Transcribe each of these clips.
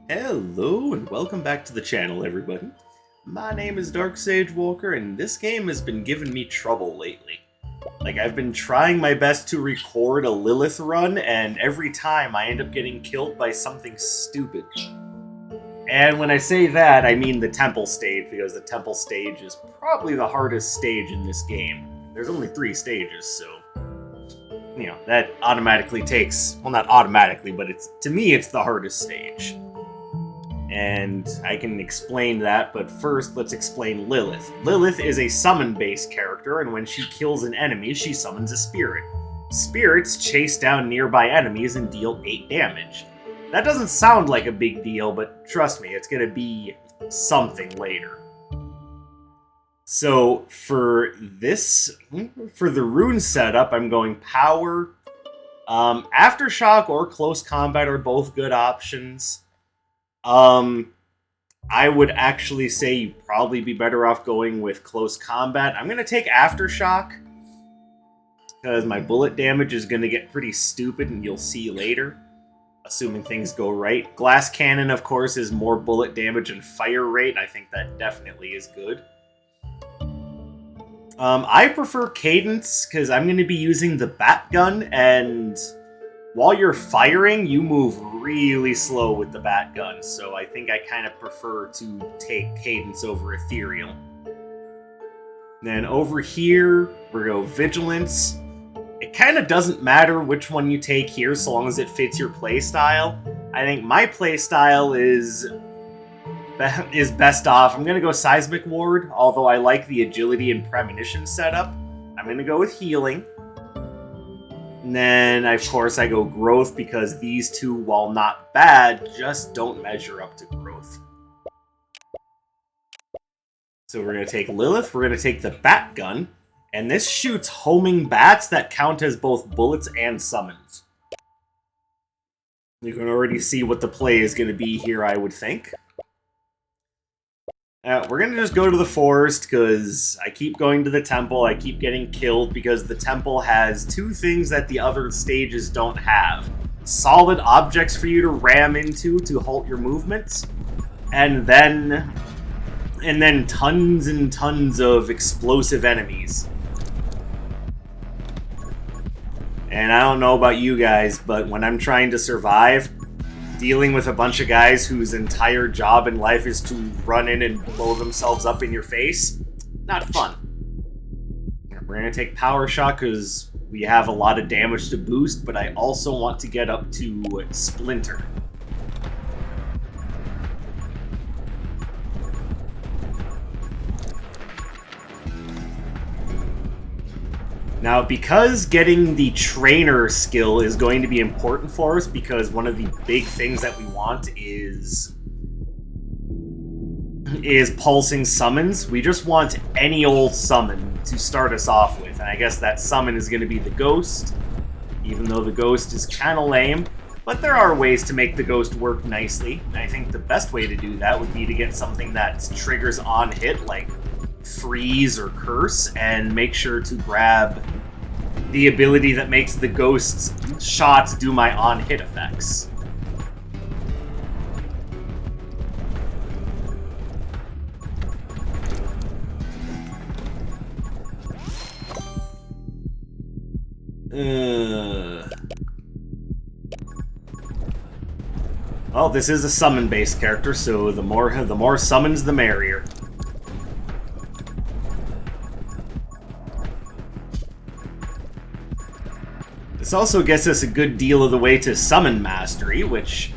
Hello and welcome back to the channel, everybody. My name is Dark Sage Walker, and this game has been giving me trouble lately. I've been trying my best to record a Lilith run, and every time I end up getting killed by something stupid. And when I say that, I mean the temple stage, because the temple stage is probably the hardest stage in this game. There's only 3 stages, so that automatically takes, well, not automatically, but to me it's the hardest stage. And I can explain that, but first let's explain Lilith. Lilith is a summon-based character, and when she kills an enemy, she summons a spirit. Spirits chase down nearby enemies and deal 8 damage. That doesn't sound like a big deal, but trust me, it's gonna be something later. So for the rune setup, I'm going Power. Aftershock or Close Combat are both good options. I would actually say you'd probably be better off going with Close Combat. I'm going to take Aftershock, because my bullet damage is going to get pretty stupid, and you'll see later, assuming things go right. Glass Cannon, of course, is more bullet damage and fire rate. I think that definitely is good. I prefer Cadence, because I'm going to be using the Bat Gun, and while you're firing, you move really slow with the Bat Gun, so I think I kind of prefer to take Cadence over Ethereal. Then over here, we're going to go Vigilance. It kind of doesn't matter which one you take here, so long as it fits your playstyle. I think my playstyle is best off. I'm going to go Seismic Ward, although I like the Agility and Premonition setup. I'm going to go with Healing. And then, of course, I go Growth, because these two, while not bad, just don't measure up to Growth. So we're going to take Lilith, we're going to take the Bat Gun, and this shoots homing bats that count as both bullets and summons. You can already see what the play is going to be here, I would think. We're going to just go to the forest, because I keep going to the temple, I keep getting killed, because the temple has 2 things that the other stages don't have. Solid objects for you to ram into to halt your movements, and then tons and tons of explosive enemies. And I don't know about you guys, but when I'm trying to survive, dealing with a bunch of guys whose entire job in life is to run in and blow themselves up in your face, not fun. We're going to take Power Shock because we have a lot of damage to boost, but I also want to get up to Splinter. Now, because getting the trainer skill is going to be important for us, because one of the big things that we want is pulsing summons, we just want any old summon to start us off with. And I guess that summon is going to be the Ghost, even though the Ghost is kind of lame. But there are ways to make the Ghost work nicely. And I think the best way to do that would be to get something that triggers on hit, like Freeze or Curse, and make sure to grab the ability that makes the Ghost's shots do my on-hit effects. Well, this is a summon-based character, so the more summons, the merrier. This also gets us a good deal of the way to Summon Mastery, which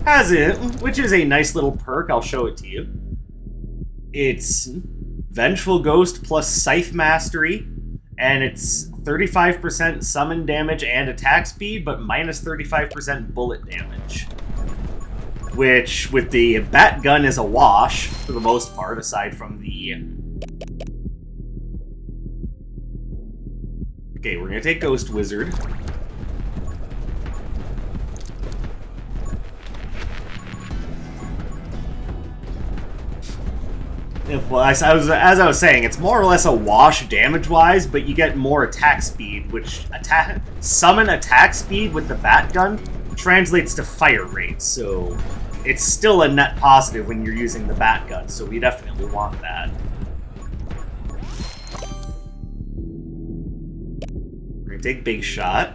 is a nice little perk. I'll show it to you. It's Vengeful Ghost plus Scythe Mastery, and it's 35% summon damage and attack speed, but minus 35% bullet damage. Which, with the Bat Gun, is a wash, for the most part, aside from the... Okay, we're gonna take Ghost Wizard. Well, as I was saying, it's more or less a wash damage-wise, but you get more attack speed, which summon attack speed with the Bat Gun translates to fire rate, so it's still a net positive when you're using the bat gun, so we definitely want that. We're gonna take big shot.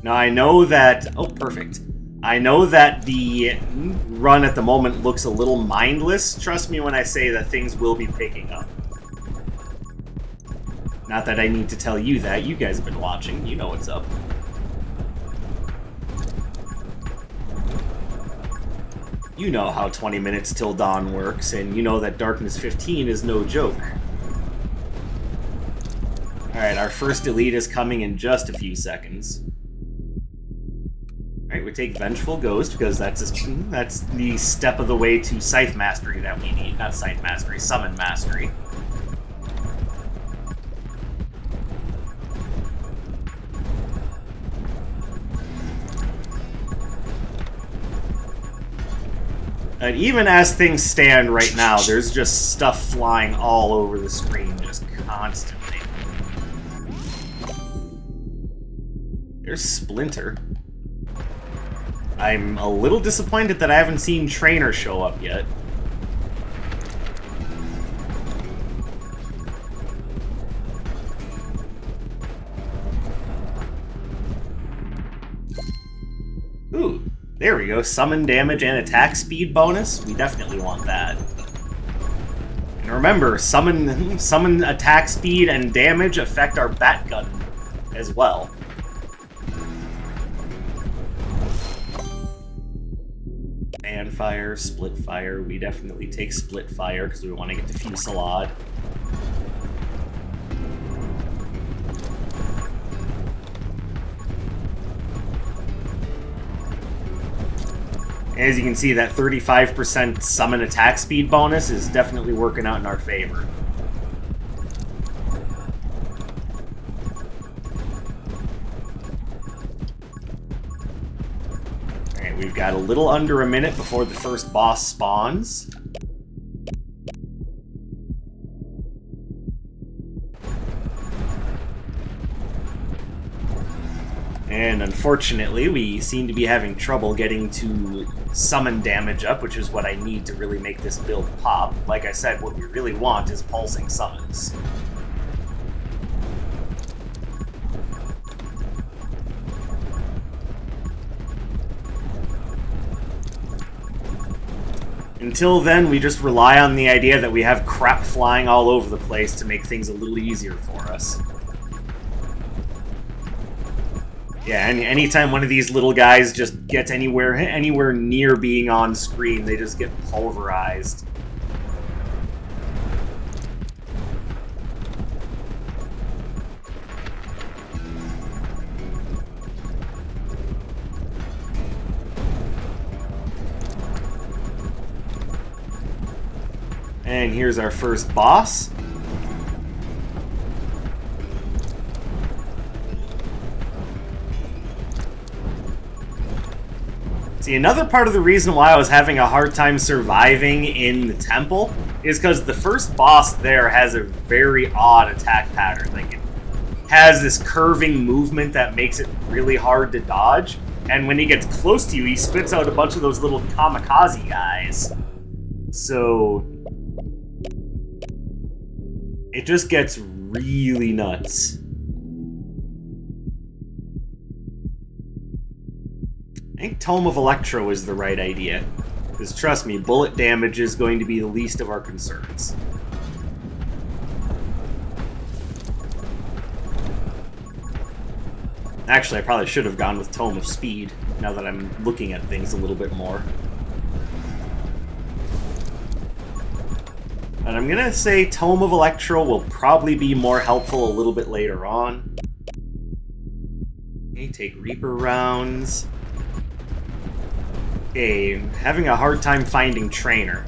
Now I know that... Oh, perfect. I know that the run at the moment looks a little mindless. Trust me when I say that things will be picking up. Not that I need to tell you that. You guys have been watching. You know what's up. You know how 20 minutes till dawn works, and you know that Darkness 15 is no joke. Alright, our first elite is coming in just a few seconds. Alright, we take Vengeful Ghost, because that's the step of the way to Scythe Mastery that we need. Not Scythe Mastery, Summon Mastery. And even as things stand right now, there's just stuff flying all over the screen, just constantly. There's Splinter. I'm a little disappointed that I haven't seen Trainer show up yet. Ooh, there we go. Summon damage and attack speed bonus. We definitely want that. And remember, summon attack speed and damage affect our bat gun as well. Fan fire, split fire. We definitely take split fire because we want to get to Fusillade. As you can see, that 35% summon attack speed bonus is definitely working out in our favor. Alright, we've got a little under a minute before the first boss spawns. And unfortunately, we seem to be having trouble getting to summon damage up, which is what I need to really make this build pop. Like I said, what we really want is pulsing summons. Until then, we just rely on the idea that we have crap flying all over the place to make things a little easier for us. Yeah, and anytime one of these little guys just gets anywhere near being on screen, they just get pulverized. And here's our first boss. See, another part of the reason why I was having a hard time surviving in the temple is because the first boss there has a very odd attack pattern. Like, it has this curving movement that makes it really hard to dodge, and when he gets close to you, he spits out a bunch of those little kamikaze guys. So it just gets really nuts. I think Tome of Electro is the right idea. Because trust me, bullet damage is going to be the least of our concerns. Actually, I probably should have gone with Tome of Speed, now that I'm looking at things a little bit more. And I'm gonna say Tome of Electro will probably be more helpful a little bit later on. Okay, take Reaper rounds. Okay, having a hard time finding Trainer.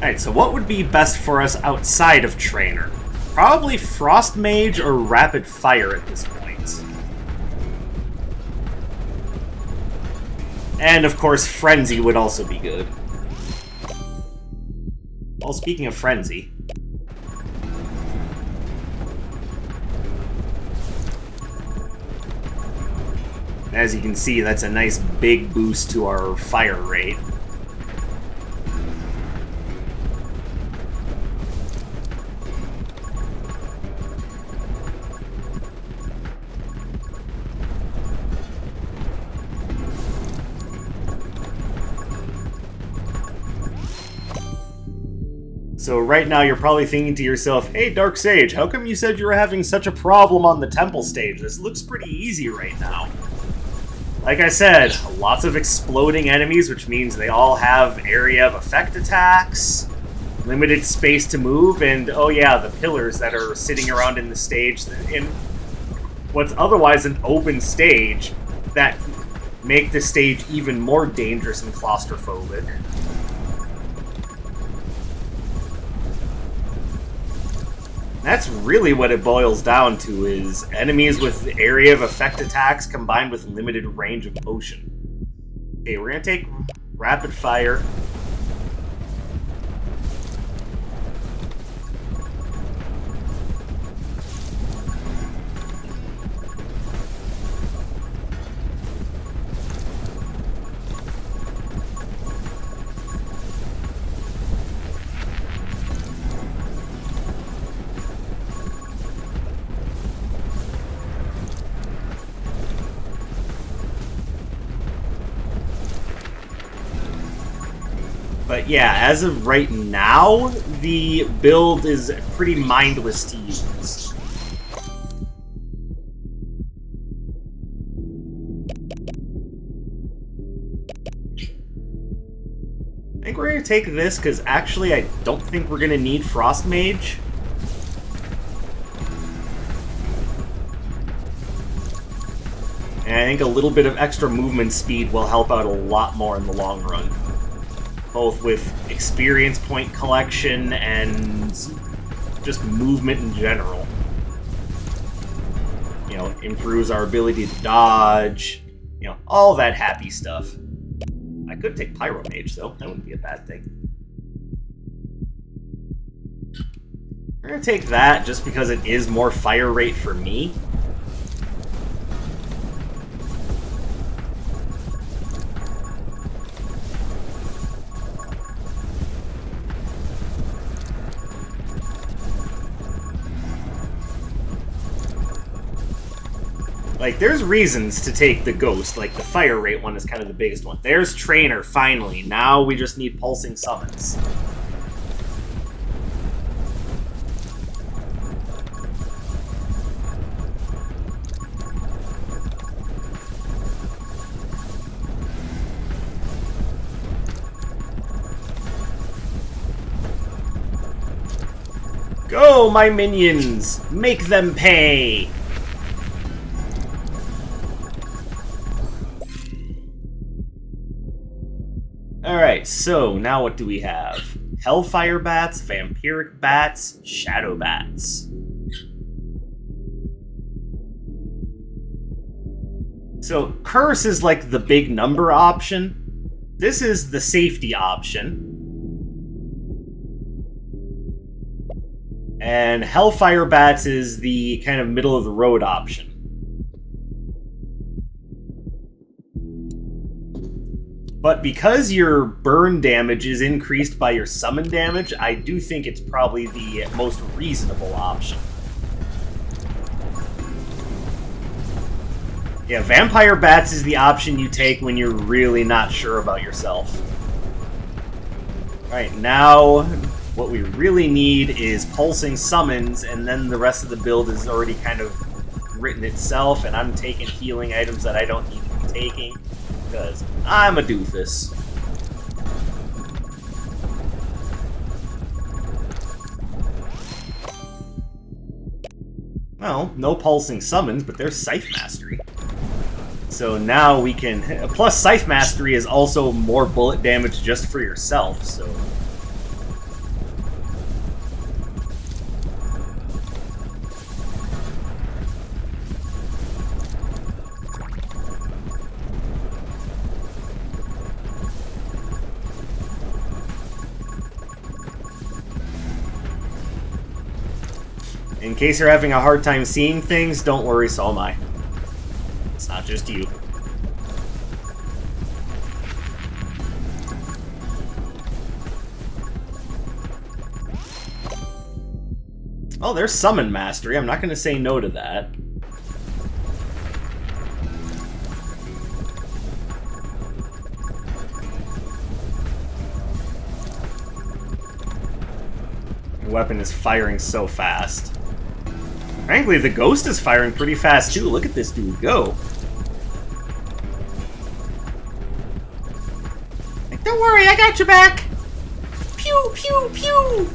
Alright, so what would be best for us outside of Trainer? Probably Frost Mage or Rapid Fire at this point. And, of course, Frenzy would also be good. Well, speaking of Frenzy... as you can see, that's a nice big boost to our fire rate. So right now you're probably thinking to yourself, hey Dark Sage, how come you said you were having such a problem on the temple stage? This looks pretty easy right now. Like I said, lots of exploding enemies, which means they all have area of effect attacks, limited space to move, and oh yeah, the pillars that are sitting around in the stage, in what's otherwise an open stage, that make the stage even more dangerous and claustrophobic. That's really what it boils down to, is enemies with area of effect attacks combined with limited range of motion. Okay, we're gonna take Rapid Fire. But yeah, as of right now, the build is pretty mindless to use. I think we're going to take this, because actually I don't think we're going to need Frost Mage. And I think a little bit of extra movement speed will help out a lot more in the long run. Both with experience point collection and just movement in general. You know, improves our ability to dodge, you know, all that happy stuff. I could take Pyro Mage, though. That wouldn't be a bad thing. We're gonna take that just because it is more fire rate for me. Like, there's reasons to take the Ghost, like the fire rate one is kind of the biggest one. There's Trainer, finally. Now we just need Pulsing Summons. Go, my minions! Make them pay! Alright, so now what do we have? Hellfire Bats, Vampiric Bats, Shadow Bats. So, Curse is like the big number option. This is the safety option. And Hellfire Bats is the kind of middle-of-the-road option. But because your burn damage is increased by your summon damage, I do think it's probably the most reasonable option. Yeah, Vampire Bats is the option you take when you're really not sure about yourself. Alright, now what we really need is Pulsing Summons, and then the rest of the build is already kind of written itself, and I'm taking healing items that I don't need to be taking. Because I'm a doofus. Well, no Pulsing Summons, but there's Scythe Mastery. So now we can... Plus, Scythe Mastery is also more bullet damage just for yourself, so... In case you're having a hard time seeing things, don't worry, so am I. It's not just you. Oh, there's Summon Mastery. I'm not going to say no to that. The weapon is firing so fast. Frankly, the ghost is firing pretty fast too. Look at this dude go. Like, don't worry, I got your back. Pew, pew, pew.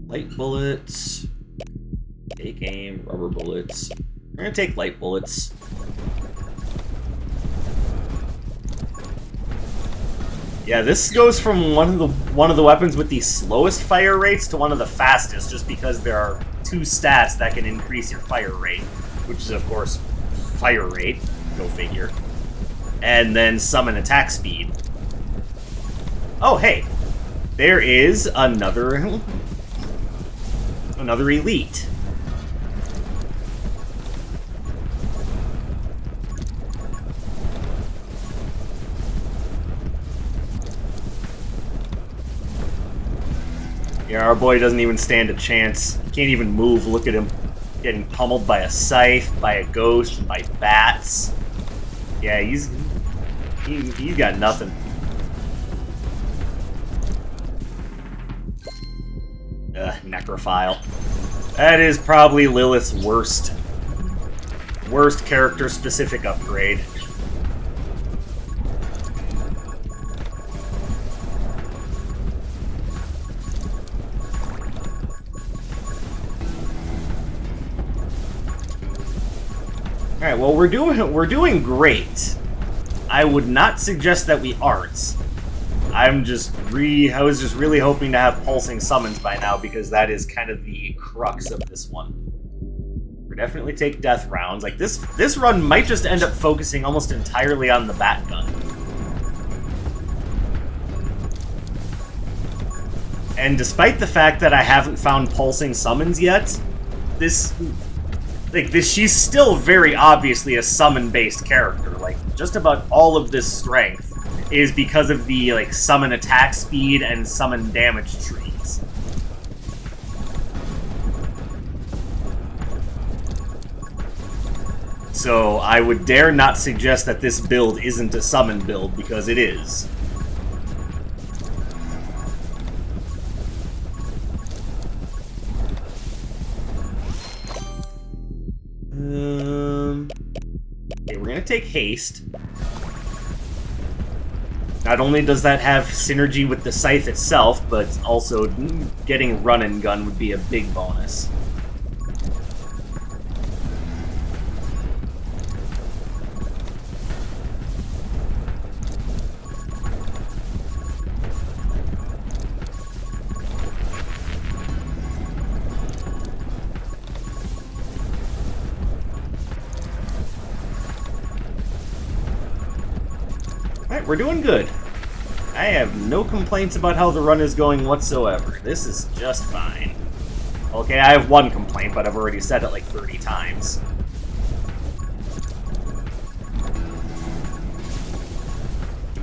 Light bullets. Take aim. Rubber bullets. We're gonna take light bullets. Yeah, this goes from one of the weapons with the slowest fire rates to one of the fastest, just because there are two stats that can increase your fire rate, which is of course fire rate. Go figure. And then summon attack speed. Oh hey, there is another elite. Yeah, our boy doesn't even stand a chance. He can't even move. Look at him. Getting pummeled by a scythe, by a ghost, by bats. Yeah, he's got nothing. Necrophile. That is probably Lilith's worst character-specific upgrade. Alright, well we're doing great. I would not suggest that we aren't. I was just really hoping to have pulsing summons by now, because that is kind of the crux of this one. We definitely take death rounds. Like this run might just end up focusing almost entirely on the bat gun. And despite the fact that I haven't found pulsing summons yet, she's still very obviously a summon-based character. Like, just about all of this strength is because of the, like, summon attack speed and summon damage trees. So, I would dare not suggest that this build isn't a summon build, because it is. Okay, we're gonna take haste. Not only does that have synergy with the scythe itself, but also getting run and gun would be a big bonus. Alright, we're doing good. I have no complaints about how the run is going whatsoever. This is just fine. Okay, I have one complaint, but I've already said it like 30 times.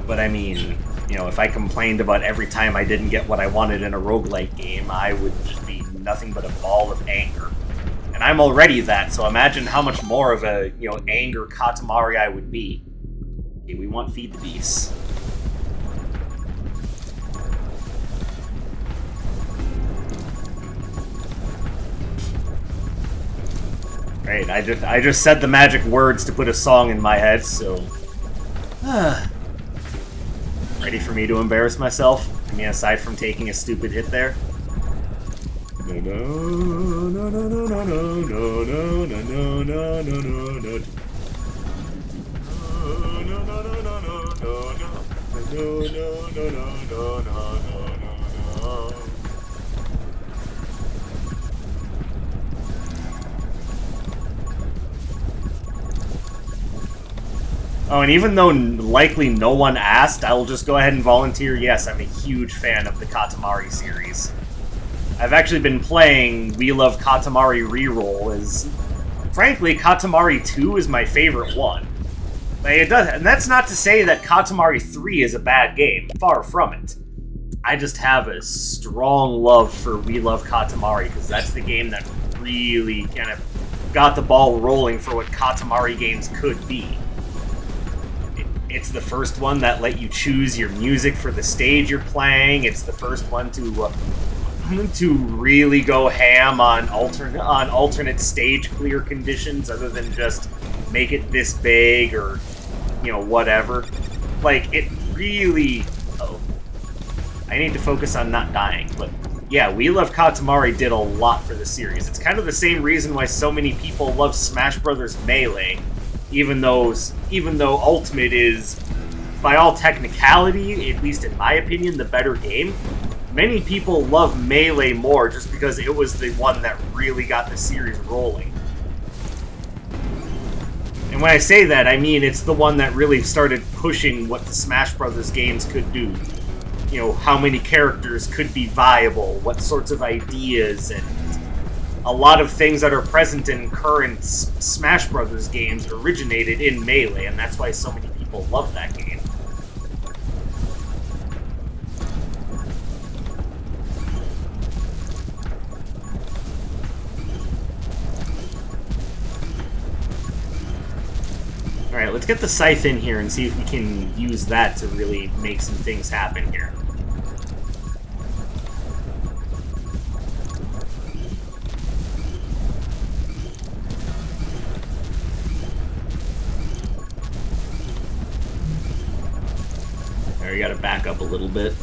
But I mean, you know, if I complained about every time I didn't get what I wanted in a roguelike game, I would just be nothing but a ball of anger. And I'm already that, so imagine how much more of a, you know, anger Katamari I would be. Okay, we want Feed the Beasts. Great, I just said the magic words to put a song in my head, so... Ready for me to embarrass myself? I mean, aside from taking a stupid hit there? No, no, no, no, no, no, no, no, no, no, no, no, no, no. no, no, no, no, no, no, no, no. Oh, and even though likely no one asked, I will just go ahead and volunteer. Yes, I'm a huge fan of the Katamari series. I've actually been playing We Love Katamari Reroll, as frankly, Katamari 2 is my favorite one. Like, it does, and that's not to say that Katamari 3 is a bad game. Far from it. I just have a strong love for We Love Katamari, because that's the game that really kind of got the ball rolling for what Katamari games could be. It's the first one that let you choose your music for the stage you're playing. It's the first one to really go ham on alternate stage clear conditions, other than just make it this big or, you know, whatever. Like, it really... Oh. I need to focus on not dying, but yeah, We Love Katamari did a lot for the series. It's kind of the same reason why so many people love Smash Bros. Melee, even though Ultimate is, by all technicality, at least in my opinion, the better game. Many people love Melee more just because it was the one that really got the series rolling. And when I say that, I mean it's the one that really started pushing what the Smash Bros. Games could do. You know, how many characters could be viable, what sorts of ideas, and a lot of things that are present in current Smash Bros. Games originated in Melee, and that's why so many people love that game. Alright, let's get the Scythe in here and see if we can use that to really make some things happen here. We gotta back up a little bit.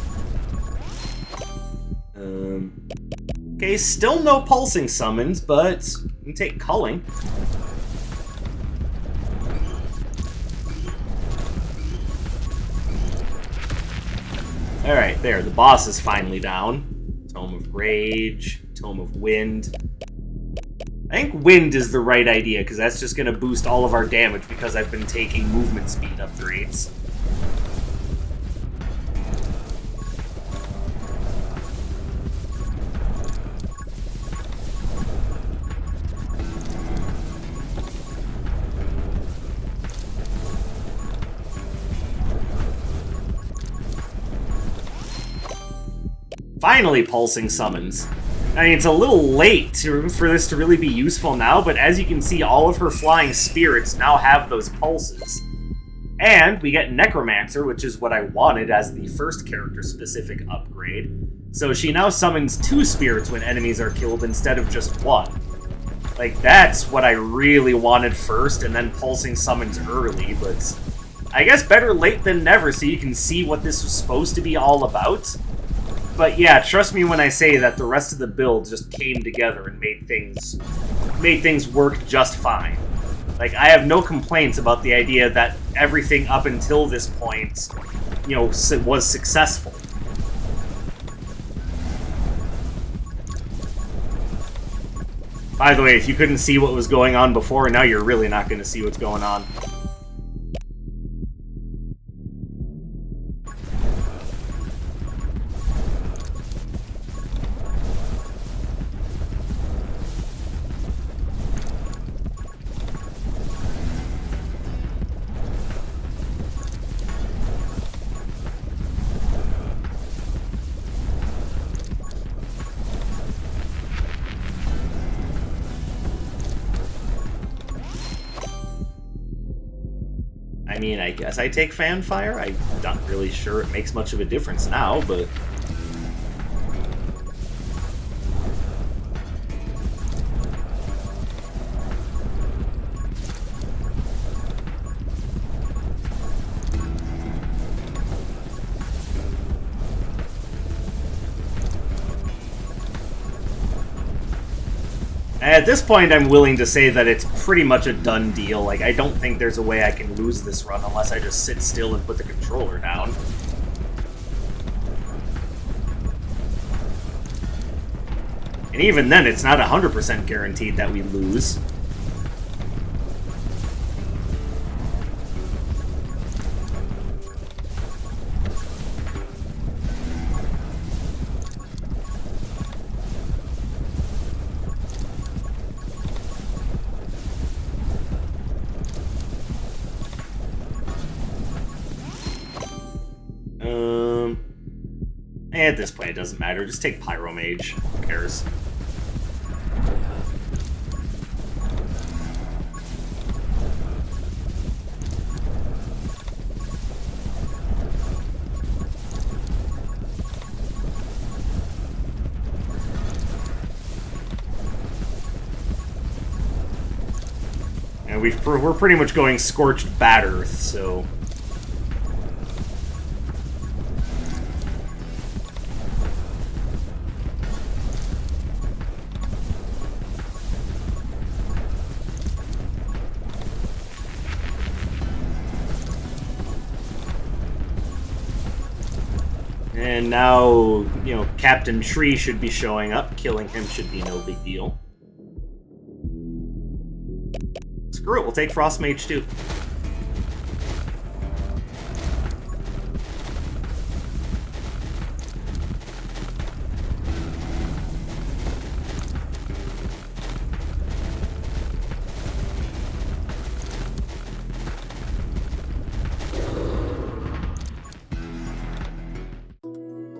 Okay, still no pulsing summons, but we can take culling. Alright, there, the boss is finally down. Tome of Rage, Tome of Wind. I think Wind is the right idea, because that's just gonna boost all of our damage because I've been taking movement speed upgrades. Finally, pulsing summons. I mean, it's a little late for this to really be useful now, but as you can see, all of her flying spirits now have those pulses. And we get Necromancer, which is what I wanted as the first character-specific upgrade. So she now summons 2 spirits when enemies are killed instead of just 1. Like, that's what I really wanted first, and then pulsing summons early, but I guess better late than never, so you can see what this was supposed to be all about. But yeah, trust me when I say that the rest of the build just came together and made things work just fine. Like, I have no complaints about the idea that everything up until this point, you know, was successful. By the way, if you couldn't see what was going on before, now you're really not going to see what's going on. I mean, I guess I take Fanfire. I'm not really sure it makes much of a difference now, but... At this point, I'm willing to say that it's pretty much a done deal. Like, I don't think there's a way I can lose this run unless I just sit still and put the controller down. And even then, it's not 100% guaranteed that we lose. At this point, it doesn't matter. Just take Pyromage. Who cares? And we're pretty much going Scorched Bad Earth, so... And now, you know, Captain Tree should be showing up. Killing him should be no big deal. Screw it, we'll take Frost Mage too.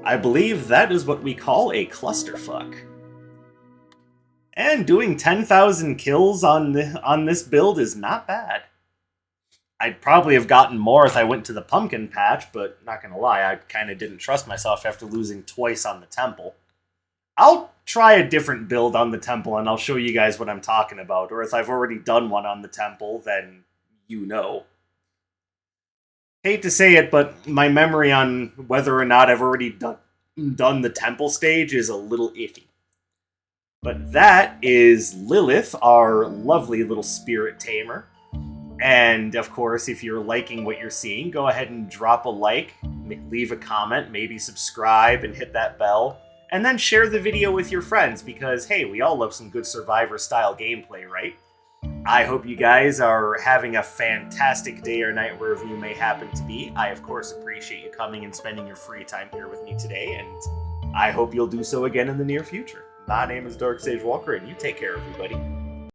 I believe that is what we call a clusterfuck. And doing 10,000 kills on this build is not bad. I'd probably have gotten more if I went to the pumpkin patch, but not gonna lie, I kind of didn't trust myself after losing twice on the temple. I'll try a different build on the temple and I'll show you guys what I'm talking about, or if I've already done one on the temple, then you know. Hate to say it, but my memory on whether or not I've already done the temple stage is a little iffy. But that is Lilith, our lovely little spirit tamer. And of course, if you're liking what you're seeing, go ahead and drop a like, leave a comment, maybe subscribe and hit that bell. And then share the video with your friends because, hey, we all love some good Survivor-style gameplay, right? I hope you guys are having a fantastic day or night wherever you may happen to be. I, of course, appreciate you coming and spending your free time here with me today, and I hope you'll do so again in the near future. My name is Dark Sage Walker, and you take care, everybody.